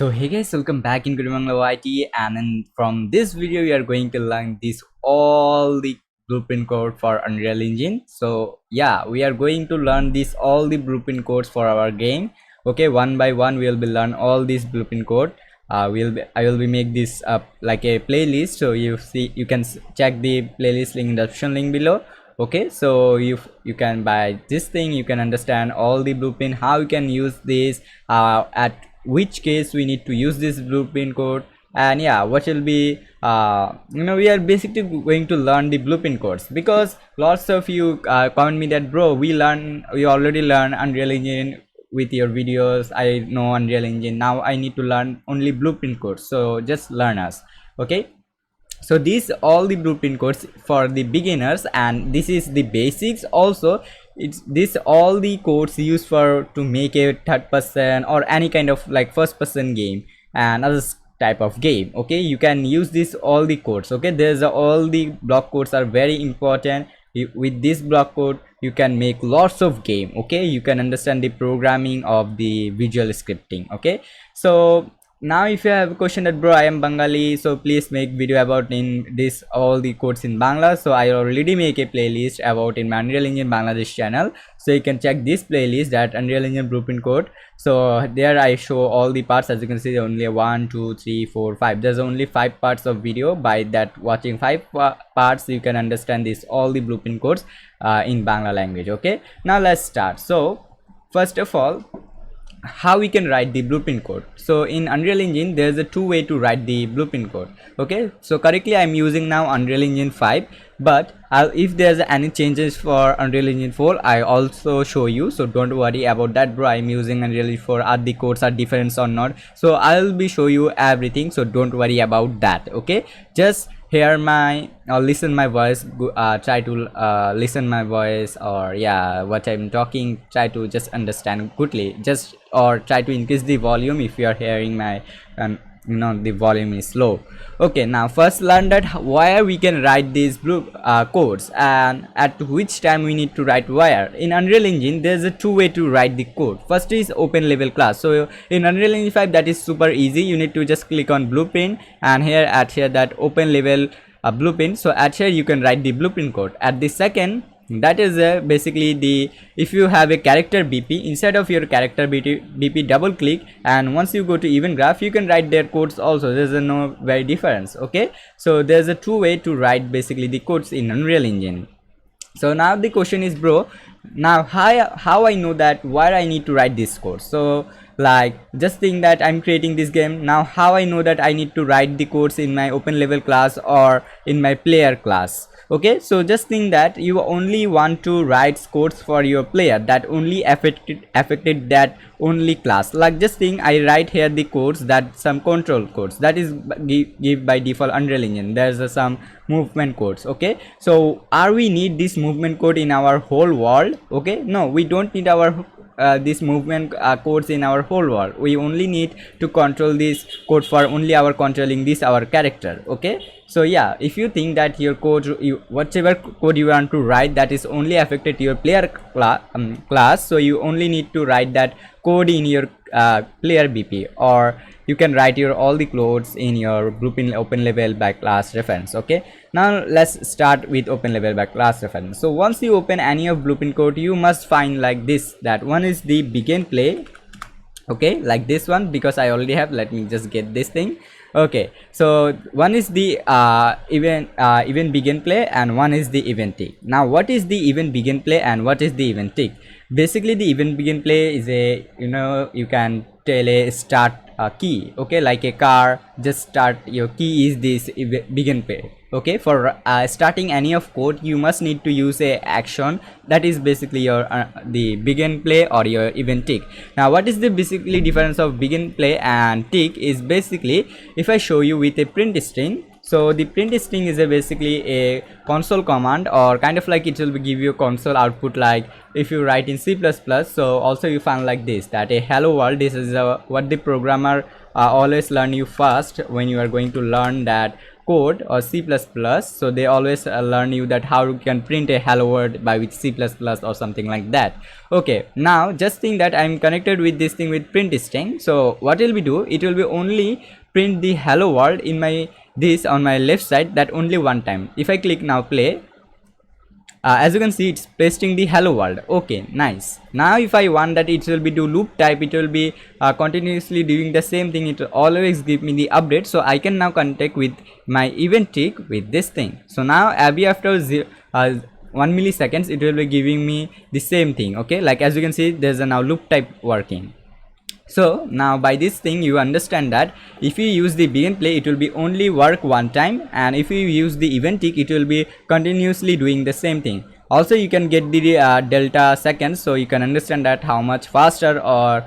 So hey guys, welcome back in Gurumangla YT, and from this video we are going to learn this all the blueprint code for Unreal Engine. So yeah, we are going to learn this all the blueprint codes for our game. Okay, one by one we will be learn all this blueprint code. I will be make this up like a playlist, so you can check the playlist link in the description link below. Okay, so you can buy this thing, you can understand all the blueprint, how you can use this, at which case we need to use this blueprint code, and yeah, what will be we are basically going to learn the blueprint codes, because lots of you comment me that bro, we already learn Unreal Engine with your videos. I know Unreal Engine, now I need to learn only blueprint codes, so just learn us. Okay, so these all the blueprint codes for the beginners, and this is the basics also. It's this all the codes used for to make a third person or any kind of like first person game and other type of game. Okay, you can use this all the codes. Okay, there's all the block codes are very important. With this block code you can make lots of game. Okay, you can understand the programming of the visual scripting. Okay, so now if you have a question that bro, I am Bengali, so please make video about in this all the codes in Bangla. So I already make a playlist about in my Unreal Engine Bangladesh channel, so you can check this playlist, that Unreal Engine blueprint code. So there I show all the parts. As you can see, only 1 2 3 4 5, there's only 5 parts of video. By that watching 5 parts you can understand this all the blueprint codes in Bangla language. Okay, now let's start. So first of all, how we can write the blueprint code. So in Unreal Engine there's a two way to write the blueprint code. Okay, so currently I'm using now Unreal Engine 5, but if there's any changes for Unreal Engine 4, I also show you, so don't worry about that bro, I'm using Unreal Engine 4, are the codes are different or not, so I'll be show you everything, so don't worry about that. Okay, just hear my or listen my voice, try to listen my voice, or yeah, what I'm talking, try to just understand goodly, just or try to increase the volume if you are hearing my the volume is low. Okay, now first learn that where we can write these codes, and at which time we need to write where. In Unreal Engine there's a two way to write the code. First is open level class. So in Unreal Engine 5 that is super easy, you need to just click on blueprint, and here at here that open level blueprint, so at here you can write the blueprint code. At the second, that is basically the, if you have a character BP, inside of your character BP double click, and once you go to event graph you can write their codes also. There's no very difference. Okay, so there's a two way to write basically the codes in Unreal Engine. So now the question is bro, now how I know that where I need to write this code. So like, just think that I'm creating this game, now how I know that I need to write the codes in my open level class or in my player class. Okay, so just think that you only want to write codes for your player that only affected that only class. Like, just think I write here the codes, that some control codes that is give by default Unreal Engine, there's some movement codes. Okay, so are we need this movement code in our whole world? Okay, no, we don't need our this movement codes in our whole world. We only need to control this code for only our controlling this our character. Okay, so yeah, if you think that your code, whatever code you want to write that is only affected your player class, so you only need to write that code in your player BP, or you can write your all the codes in your blueprint open level by class reference. Okay, now let's start with open level by class reference. So once you open any of blueprint code, you must find like this, that one is the begin play. Okay, like this one, because I already have, let me just get this thing. Okay, so one is the event begin play, and one is the event tick. Now what is the event begin play and what is the event tick? Basically the event begin play is a, you can tell a start key. Okay, like a car, just start, your key is this begin play. Okay, for starting any of code you must need to use a action, that is basically your the begin play or your event tick. Now what is the basically difference of begin play and tick is basically, if I show you with a print string. So the print string is basically a console command, or kind of like it will give you a console output, like if you write in C++. So also you find like this, that a hello world, this is what the programmer always learn you first when you are going to learn that code or C++, so they always learn you that how you can print a hello world by with C++ or something like that. Okay, now just think that I'm connected with this thing with print string. So what will be do, it will be only print the hello world in my this on my left side, that only one time. If I click now play, as you can see, it's pasting the hello world. Okay, nice. Now if I want that it will be do loop type, it will be continuously doing the same thing, it will always give me the update. So I can now contact with my event tick with this thing. So now every after 1 milliseconds it will be giving me the same thing. Okay, like as you can see, there's a now loop type working. So now by this thing you understand that if you use the begin play, it will be only work one time, and if you use the event tick, it will be continuously doing the same thing. Also you can get the delta seconds, so you can understand that how much faster or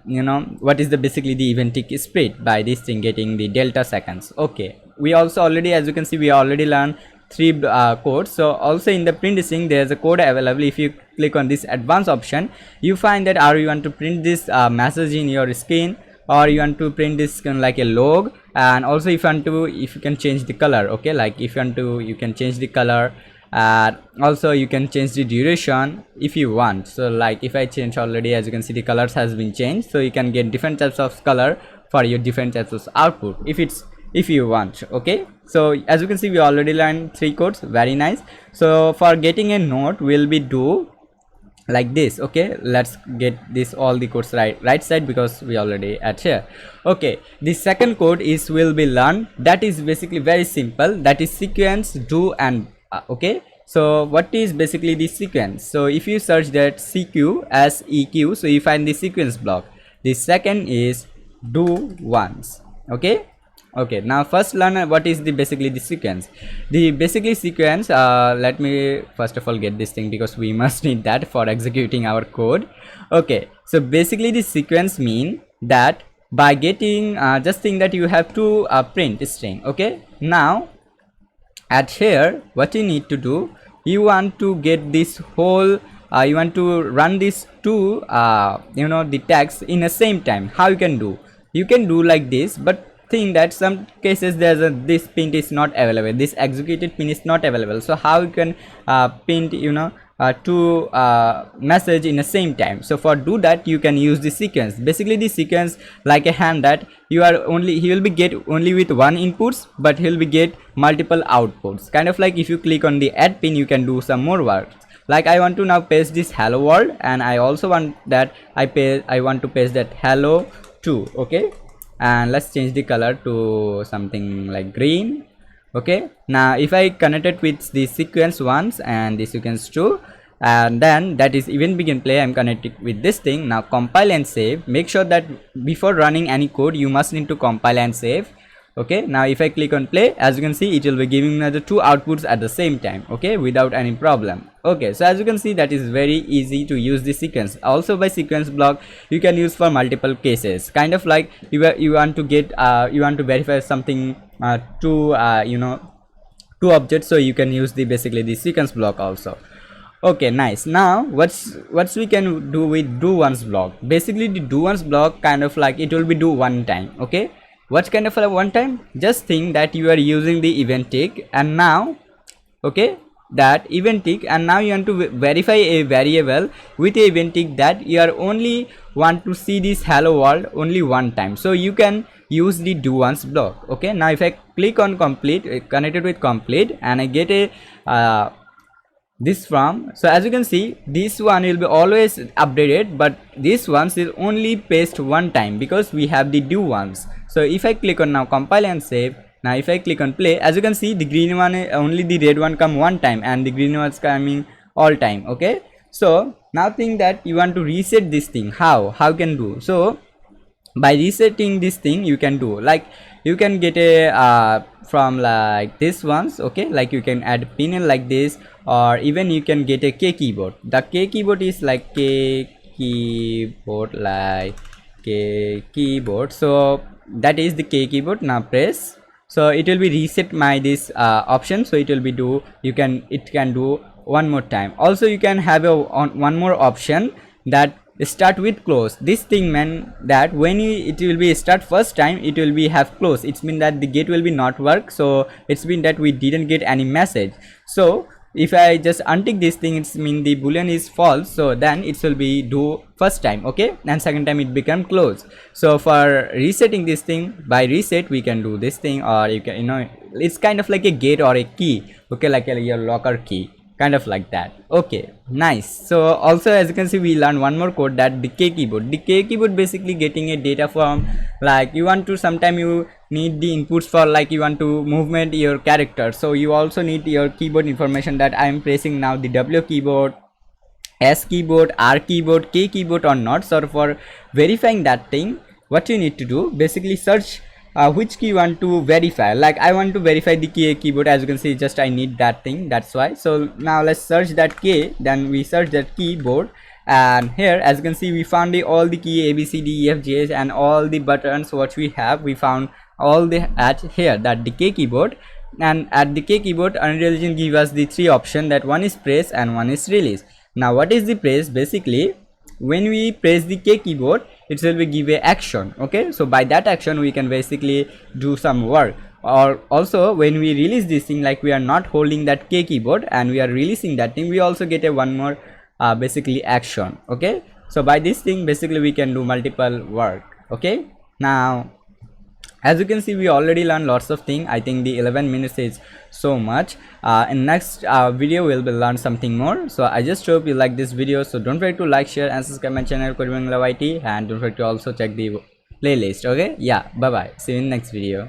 you know what is the basically the event tick speed by this thing getting the delta seconds. Okay, we also already, as you can see, we already learned 3 codes. So also in the print string there's a code available. If you click on this advanced option, you find that are you want to print this message in your screen, or you want to print this like a log, and also if you want to, if you can change the color. Okay, like if you want to, you can change the color, and also you can change the duration if you want. So like if I change already, as you can see, the colors has been changed, so you can get different types of color for your different types of output if you want. Okay, so as you can see, we already learned 3 codes. Very nice. So for getting a note, we'll be do like this. Okay, let's get this all the codes right side, because we already at here. Okay, the second code is will be learned, that is basically very simple, that is sequence do and okay. So what is basically the sequence? So if you search that seq, so you find the sequence block. The second is do once. Okay, now first learn what is the basically the sequence. The basically sequence, let me first of all get this thing, because we must need that for executing our code. Okay, so basically the sequence mean that by getting just think that you have to print string. Okay, now at here what you need to do, you want to get this whole you want to run these two you know the tags in the same time. How you can do? You can do like this, but think that some cases there's a this pin is not available, this executed pin is not available. So how you can print, you know, two message in the same time? So for do that, you can use the sequence. Basically the sequence like a hand, that you are only, he will be get only with one inputs, but he'll be get multiple outputs. Kind of like if you click on the add pin, you can do some more work. Like I want to now paste this hello world, and I also want that I want to paste that hello too. Okay, and let's change the color to something like green. Okay, now if I connect it with the sequence once and the sequence 2, and then that is even begin play, I'm connected with this thing. Now compile and save. Make sure that before running any code, you must need to compile and save. Okay, now if I click on play, as you can see, it will be giving me the 2 outputs at the same time. Okay, without any problem. Okay, so as you can see, that is very easy to use the sequence. Also by sequence block, you can use for multiple cases. Kind of like you want to get you want to verify something to you know, 2 objects, so you can use the basically the sequence block also. Okay, nice. Now what's we can do with do once block? Basically the do once block kind of like it will be do one time. Okay, what kind of a one time? Just think that you are using the event tick, and now okay, that event tick, and now you want to verify a variable with a event tick that you are only want to see this hello world only one time. So you can use the do once block. Okay, now if I click on complete, connected with complete, and I get a this from, so as you can see, this one will be always updated, but this one is only paste one time because we have the do once. So if I click on now compile and save, now if I click on play, as you can see, the green one only the red one come one time, and the green one is coming all time. Okay, so now think that you want to reset this thing. How can do? So by resetting this thing, you can do like you can get a from like this ones. Okay, like you can add pin in like this, or even you can get a K keyboard. The K keyboard is like K keyboard, like K keyboard. So that is the K keyboard. Now press, so it will be reset my this option, so it will be do, you can, it can do one more time. Also you can have a one more option, that start with close. This thing meant that when it will be start first time, it will be have close. It's mean that the gate will be not work, so it's mean that we didn't get any message. So if I just untick this thing, it's mean the boolean is false, so then it will be do first time, okay, and second time it become close. So for resetting this thing, by reset we can do this thing, or you can, it's kind of like a gate or a key, okay, like your locker key, kind of like that. Okay, nice. So also, as you can see, we learned one more code, that decay keyboard. Decay keyboard basically getting a data from, like you want to, sometime you need the inputs for, like you want to movement your character, so you also need your keyboard information, that I am pressing now the W keyboard, S keyboard, R keyboard, K keyboard or not. So for verifying that thing, what you need to do, basically search which key you want to verify. Like I want to verify the keyboard, as you can see, just I need that thing, that's why. So now let's search that K, then we search that keyboard, and here as you can see, we found all the key A, B, C, D, E, F, G, H, and all the buttons what we have, we found all the at here, that decay keyboard. And at decay keyboard, Unreal Engine give us the three options, that one is press and one is release. Now what is the press? Basically when we press the K keyboard, it will be give a action, okay, so by that action we can basically do some work. Or also when we release this thing, like we are not holding that K keyboard and we are releasing that thing, we also get a one more basically action, okay. So by this thing basically we can do multiple work, okay. Now as you can see, we already learned lots of things. I think the 11 minutes is so much. In next video we'll be learn something more. So I just hope you like this video, so don't forget to like, share and subscribe my channel Coding with Bangla YT, and don't forget to also check the playlist, okay. Yeah, bye bye, see you in next video.